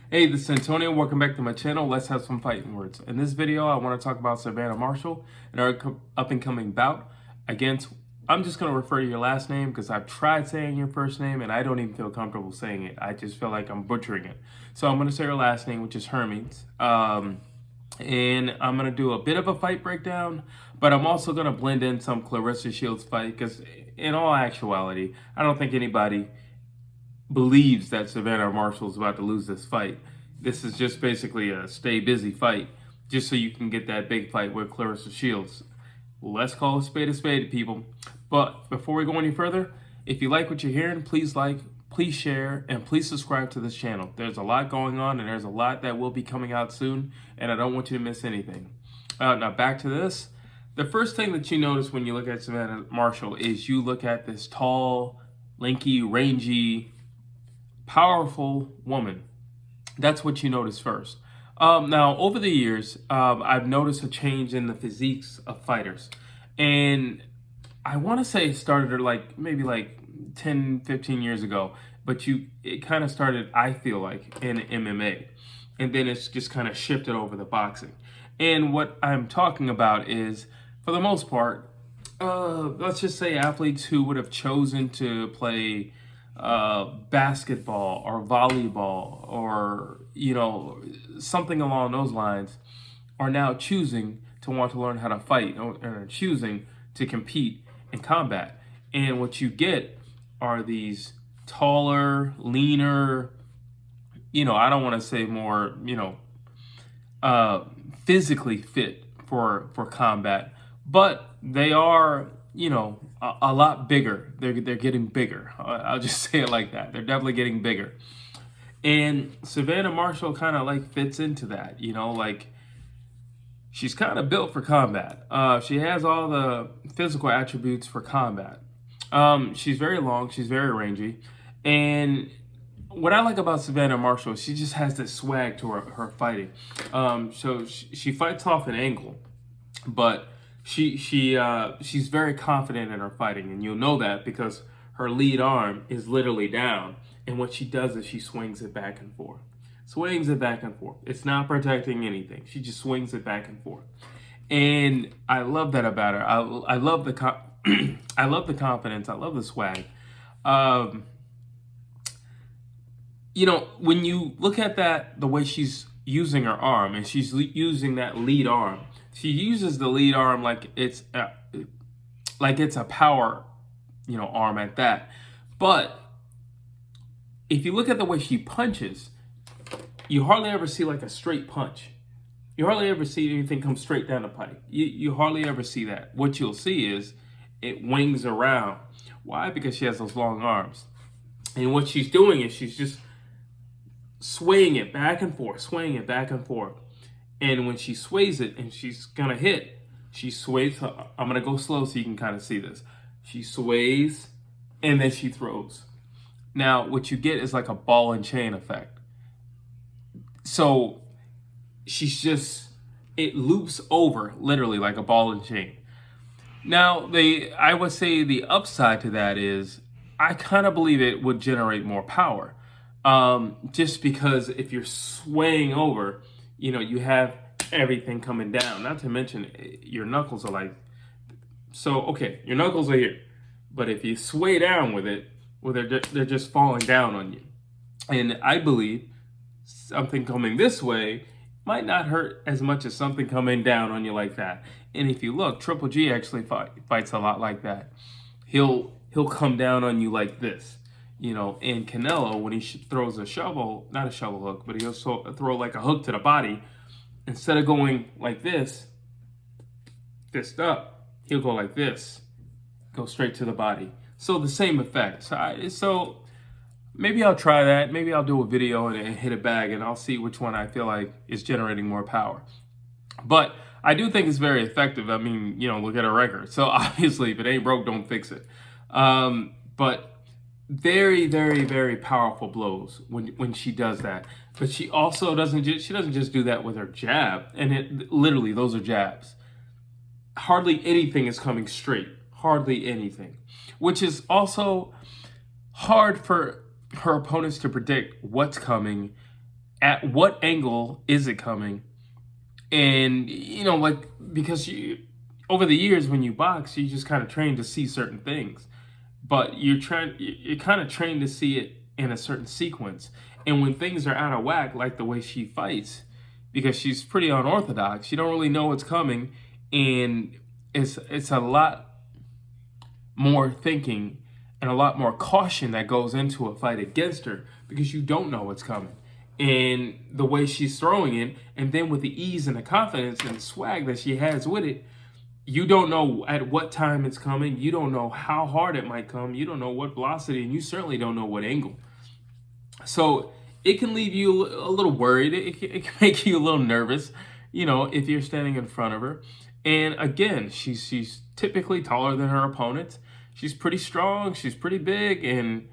Hey, this is Antonio. Welcome back to my channel. Let's have some fighting words. In this video, I want to talk about Savannah Marshall and our up-and-coming bout against, I'm just going to refer to your last name because I've tried saying your first name and I don't even feel comfortable saying it. I just feel like I'm butchering it. So I'm going to say her last name, which is Herman. And I'm going to do a bit of a fight breakdown, but I'm also going to blend in some Clarissa Shields fight because in all actuality, I don't think anybody believes that Savannah Marshall is about to lose this fight. This is just basically a stay busy fight, just so you can get that big fight with Clarissa Shields. Let's call a spade, people. But before we go any further, if you like what you're hearing, please like, please share, and please subscribe to this channel. There's a lot going on, and there's a lot that will be coming out soon, and I don't want you to miss anything. Now back to this. The first thing that you notice when you look at Savannah Marshall is you look at this tall, lanky, rangy, powerful woman. That's what you notice first. Now, over the years, I've noticed a change in the physiques of fighters. And I want to say it started maybe 10, 15 years ago. But it kind of started, I feel like, in MMA. And then it's just kind of shifted over to boxing. And what I'm talking about is, for the most part, let's just say athletes who would have chosen to play basketball or volleyball or something along those lines are now choosing to want to learn how to fight or choosing to compete in combat. And what you get are these taller, leaner, I don't want to say more, physically fit for combat, but they are a lot bigger. They're getting bigger. I'll just say it like that. They're definitely getting bigger. And Savannah Marshall kind of fits into that, she's kind of built for combat. She has all the physical attributes for combat. She's very long, she's very rangy. And what I like about Savannah Marshall, she just has this swag to her fighting. So she fights off an angle, but she's very confident in her fighting, and you'll know that because her lead arm is literally down, and what she does is she swings it back and forth. Swings it back and forth. It's not protecting anything. She just swings it back and forth. And I love that about her. I love the I love the confidence. I love the swag. When you look at that, the way she's using her arm, and she's using that lead arm, she uses the lead arm like it's a power, arm at that. But if you look at the way she punches, you hardly ever see a straight punch. You hardly ever see anything come straight down the pipe. You hardly ever see that. What you'll see is it wings around. Why? Because she has those long arms. And what she's doing is she's just swaying it back and forth, swaying it back and forth. And when she sways it and she's going to hit, she sways. I'm going to go slow so you can kind of see this. She sways and then she throws. Now, what you get is like a ball and chain effect. So it loops over literally like a ball and chain. Now, I would say the upside to that is I kind of believe it would generate more power. Just because if you're swaying over, you have everything coming down. Not to mention your knuckles are okay, your knuckles are here. But if you sway down with it, well, they're just falling down on you. And I believe something coming this way might not hurt as much as something coming down on you like that. And if you look, Triple G actually fights a lot like that. He'll come down on you like this. And Canelo, when he throws a shovel, not a shovel hook, but he'll throw like a hook to the body, instead of going like this, fist up, he'll go like this, go straight to the body. So the same effect. So maybe I'll try that. Maybe I'll do a video and hit a bag, and I'll see which one I feel like is generating more power. But I do think it's very effective. I mean, look at her record. So obviously, if it ain't broke, don't fix it. But very, very, very powerful blows when she does that. But she also doesn't just do that with her jab. And literally, those are jabs. Hardly anything is coming straight. Hardly anything. Which is also hard for her opponents to predict what's coming at what angle is it coming? And, like, because over the years when you box, you just kind of train to see certain things. But you're kind of trained to see it in a certain sequence. And when things are out of whack, like the way she fights, because she's pretty unorthodox, you don't really know what's coming. And it's a lot more thinking and a lot more caution that goes into a fight against her, because you don't know what's coming. And the way she's throwing it, and then with the ease and the confidence and the swag that she has with it, you don't know at what time it's coming. You don't know how hard it might come. You don't know what velocity, and you certainly don't know what angle. So it can leave you a little worried. It can make you a little nervous, if you're standing in front of her. And again, she's typically taller than her opponents. She's pretty strong. She's pretty big, and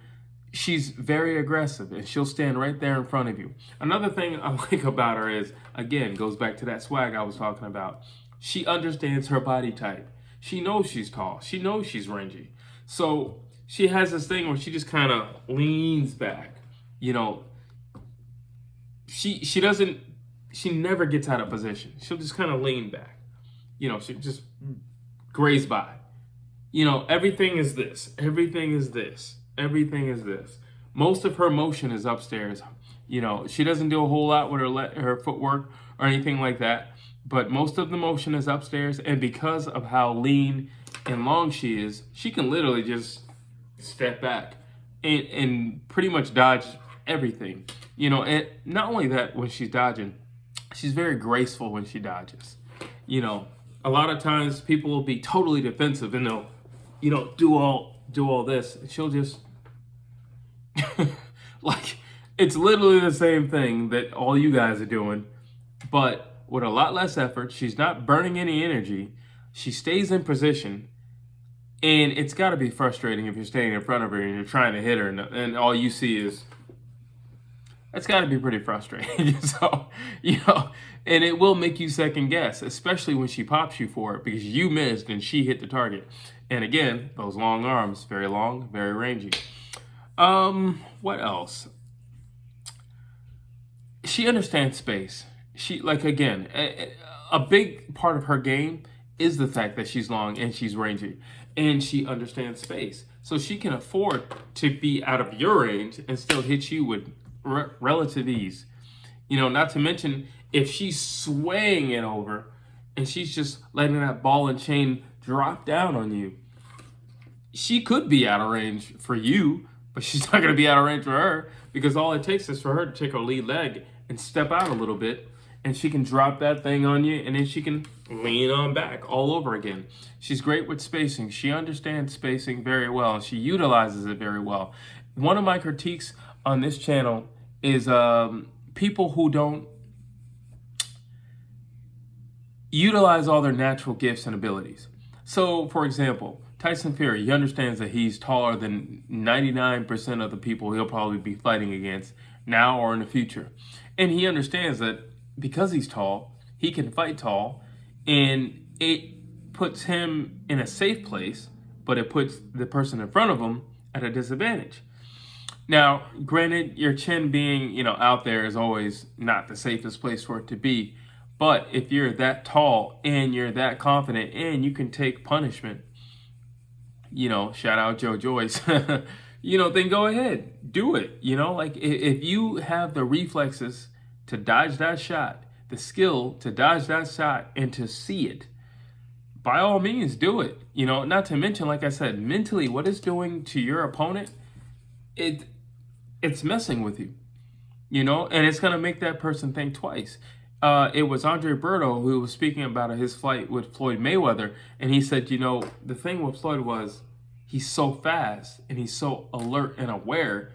she's very aggressive, and she'll stand right there in front of you. Another thing I like about her is, again, goes back to that swag I was talking about. She understands her body type. She knows she's tall. She knows she's rangy. So she has this thing where she just kind of leans back. She never gets out of position. She'll just kind of lean back. She just graze by. Everything is this. Everything is this. Everything is this. Most of her motion is upstairs. She doesn't do a whole lot with her footwork or anything like that. But most of the motion is upstairs, and because of how lean and long she is, she can literally just step back and pretty much dodge everything. And not only that, when she's dodging, she's very graceful when she dodges. A lot of times people will be totally defensive and they'll, do all this. And she'll just, like, it's literally the same thing that all you guys are doing, but with a lot less effort. She's not burning any energy. She stays in position. And it's got to be frustrating if you're standing in front of her and you're trying to hit her and all you see is, it's got to be pretty frustrating. So, and it will make you second guess, especially when she pops you for it, because you missed and she hit the target. And again, those long arms, very long, very rangy. What else? She understands space. She, again, a big part of her game is the fact that she's long and she's rangy, and she understands space. So she can afford to be out of your range and still hit you with relative ease. Not to mention, if she's swaying it over and she's just letting that ball and chain drop down on you, she could be out of range for you, but she's not going to be out of range for her, because all it takes is for her to take her lead leg and step out a little bit, and she can drop that thing on you, and then she can lean on back all over again. She's great with spacing. She understands spacing very well, and she utilizes it very well. One of my critiques on this channel is people who don't utilize all their natural gifts and abilities. So, for example, Tyson Fury, he understands that he's taller than 99% of the people he'll probably be fighting against now or in the future. And he understands that because he's tall, he can fight tall, and it puts him in a safe place, but it puts the person in front of him at a disadvantage. Now, granted, your chin being, out there is always not the safest place for it to be, but if you're that tall and you're that confident and you can take punishment, shout out Joe Joyce, then go ahead, do it. If you have the reflexes to dodge that shot, the skill to dodge that shot and to see it, by all means, do it. Not to mention, like I said, mentally, what it's doing to your opponent, it's messing with you, and it's going to make that person think twice. It was Andre Berto who was speaking about his fight with Floyd Mayweather, and he said, the thing with Floyd was he's so fast and he's so alert and aware.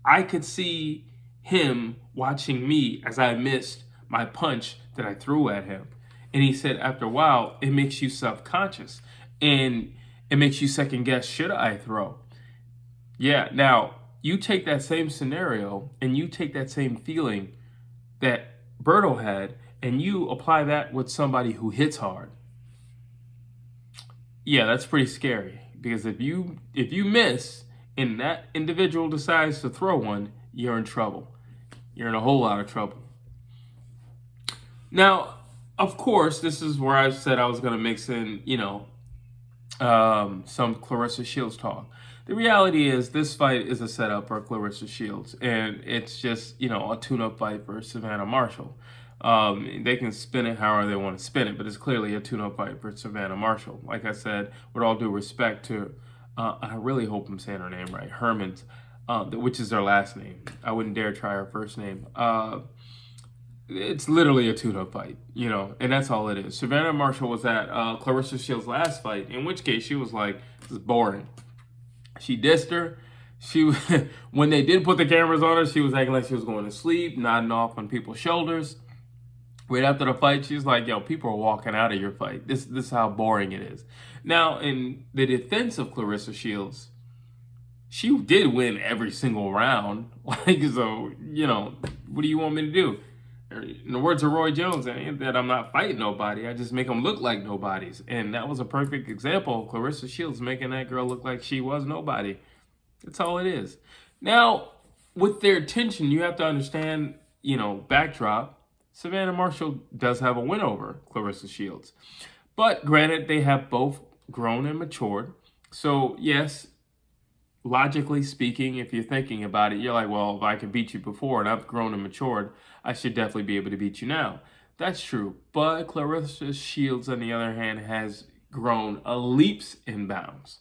I could see him watching me as I missed my punch that I threw at him. And he said after a while, it makes you self-conscious and it makes you second guess, should I throw? Yeah, now you take that same scenario and you take that same feeling that Berto had and you apply that with somebody who hits hard. Yeah, that's pretty scary, because if you miss and that individual decides to throw one, you're in trouble. You're in a whole lot of trouble. Now, of course, this is where I said I was going to mix in, some Clarissa Shields talk. The reality is this fight is a setup for Clarissa Shields, and it's just, a tune-up fight for Savannah Marshall. They can spin it however they want to spin it, but it's clearly a tune-up fight for Savannah Marshall. Like I said, with all due respect to, I really hope I'm saying her name right, Herman's, which is her last name. I wouldn't dare try her first name. It's literally a tune-up fight, and that's all it is. Savannah Marshall was at Clarissa Shields' last fight, in which case she was like, this is boring. She dissed her. When they did put the cameras on her, she was acting like she was going to sleep, nodding off on people's shoulders. Right after the fight, she's like, yo, people are walking out of your fight. This is how boring it is. Now, in the defense of Clarissa Shields, she did win every single round. So, what do you want me to do? In the words of Roy Jones, it ain't that I'm not fighting nobody. I just make them look like nobodies. And that was a perfect example of Clarissa Shields making that girl look like she was nobody. That's all it is. Now, with their tension, you have to understand, backdrop. Savannah Marshall does have a win over Clarissa Shields. But granted, they have both grown and matured. So, yes, logically speaking, if you're thinking about it, you're like, well, if I can beat you before and I've grown and matured, I should definitely be able to beat you now. That's true. But Clarissa Shields, on the other hand, has grown leaps and bounds.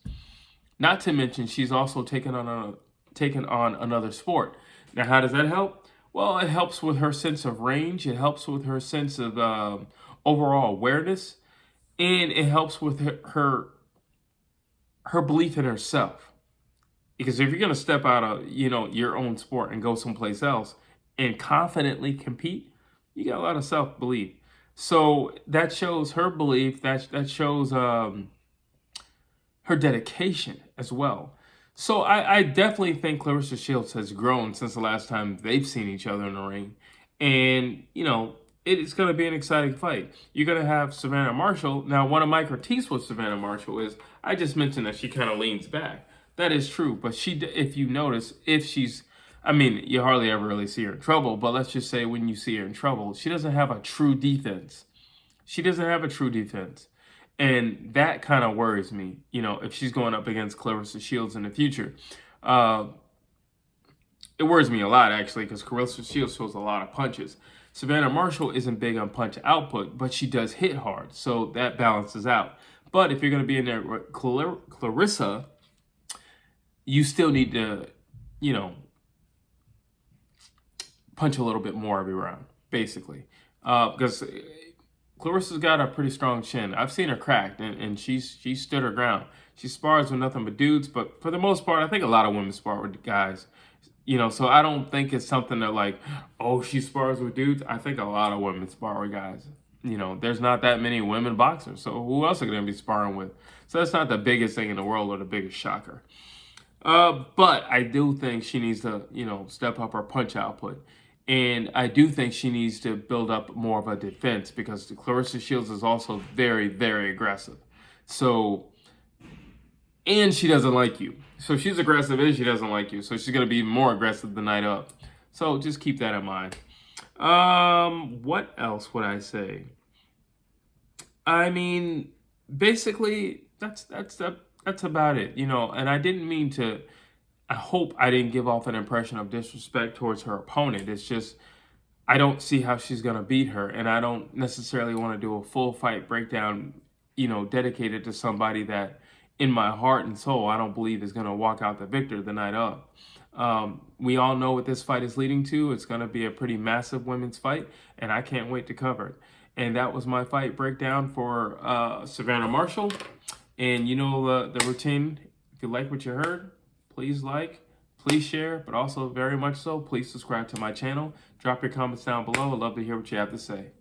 Not to mention, she's also taken on another sport. Now, how does that help? Well, it helps with her sense of range. It helps with her sense of overall awareness. And it helps with her belief in herself. Because if you're going to step out of, your own sport and go someplace else and confidently compete, you got a lot of self-belief. So that shows her belief, that shows her dedication as well. So I definitely think Clarissa Shields has grown since the last time they've seen each other in the ring. And, it's going to be an exciting fight. You're going to have Savannah Marshall. Now, one of my critiques with Savannah Marshall is I just mentioned that she kind of leans back. That is true, but if you notice, you hardly ever really see her in trouble, but let's just say when you see her in trouble, she doesn't have a true defense. And that kind of worries me, if she's going up against Clarissa Shields in the future. It worries me a lot, actually, because Clarissa Shields throws a lot of punches. Savannah Marshall isn't big on punch output, but she does hit hard, so that balances out. But if you're going to be in there with Clarissa, you still need to, punch a little bit more every round, basically. Because Clarissa's got a pretty strong chin. I've seen her cracked, and she stood her ground. She spars with nothing but dudes, but for the most part, I think a lot of women spar with guys. So I don't think it's something that like, oh, she spars with dudes. I think a lot of women spar with guys. There's not that many women boxers, so who else are going to be sparring with? So that's not the biggest thing in the world or the biggest shocker. But I do think she needs to, step up her punch output. And I do think she needs to build up more of a defense because Clarissa Shields is also very, very aggressive. So, and she doesn't like you. So she's aggressive and she doesn't like you. So she's going to be more aggressive the night up. So just keep that in mind. What else would I say? Basically, that's about it, and I didn't mean to, I hope I didn't give off an impression of disrespect towards her opponent. It's just, I don't see how she's going to beat her, and I don't necessarily want to do a full fight breakdown, dedicated to somebody that in my heart and soul, I don't believe is going to walk out the victor the night of. We all know what this fight is leading to. It's going to be a pretty massive women's fight, and I can't wait to cover it. And that was my fight breakdown for Savannah Marshall. And the routine. If you like what you heard, please like, please share, but also very much so, please subscribe to my channel. Drop your comments down below. I'd love to hear what you have to say.